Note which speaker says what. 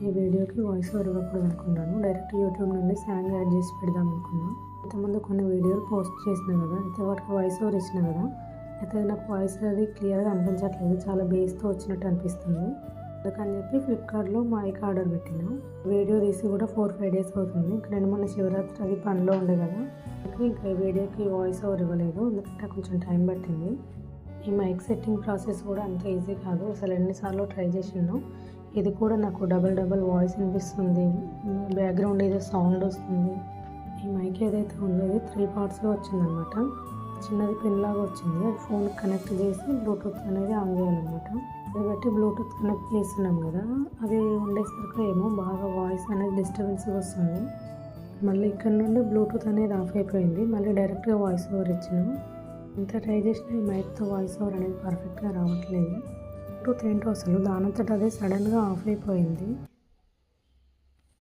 Speaker 1: ఈ వీడియోకి voice over ఇవ్వకూడదు అనుకున్నాను. డైరెక్ట్ యూట్యూబ్ నుండి సాంగ్ యాడ్ చేసి పెడదాం అనుకున్నాను. ఇంతకుముందు కొన్ని వీడియోలు పోస్ట్ చేసిన కదా, అయితే వాటికి వాయిస్ ఓవర్ ఇచ్చిన కదా, అయితే నాకు వాయిస్ అది క్లియర్గా అనిపించట్లేదు, చాలా బేస్తో వచ్చినట్టు అనిపిస్తుంది. అందుకని చెప్పి ఫ్లిప్కార్ట్లో మైక్ ఆర్డర్ పెట్టినా. వీడియో తీసి కూడా 4-5 డేస్ అవుతుంది. ఇంకా నేను మొన్న శివరాత్రి అది పనిలో ఉండే కదా, ఇంకా ఈ వీడియోకి వాయిస్ ఓవర్ ఇవ్వలేదు, ఎందుకంటే కొంచెం టైం పట్టింది. ఈ మైక్ సెట్టింగ్ ప్రాసెస్ కూడా అంత ఈజీ కాదు, అసలు ఎన్నిసార్లు ట్రై చేసినాను. ఇది కూడా నాకు డబల్ వాయిస్ వినిపిస్తుంది, బ్యాక్గ్రౌండ్ ఏదో సౌండ్ వస్తుంది. ఈ మైక్ ఏదైతే ఉందో ఇది 3 పార్ట్స్లో వచ్చిందనమాట. చిన్నది పిన్ లాగా వచ్చింది, అది ఫోన్ కనెక్ట్ చేసి బ్లూటూత్ అనేది ఆన్ చేయాలన్నమాట. అది బట్టి బ్లూటూత్ కనెక్ట్ చేస్తున్నాం కదా, అది ఉండేసరికి ఏమో బాగా వాయిస్ అనేది డిస్టర్బెన్స్గా వస్తుంది. మళ్ళీ ఇక్కడ నుండి బ్లూటూత్ అనేది ఆఫ్ అయిపోయింది, మళ్ళీ డైరెక్ట్గా వాయిస్ ఓవర్ ఇచ్చినాం. ఎంత ట్రై చేసినా ఈ మైక్తో వాయిస్ ఓవర్ అనేది పర్ఫెక్ట్గా రావట్లేదు. బ్లూటూత్ ఏంటో అసలు దానంతట అదే సడన్గా ఆఫ్ అయిపోయింది.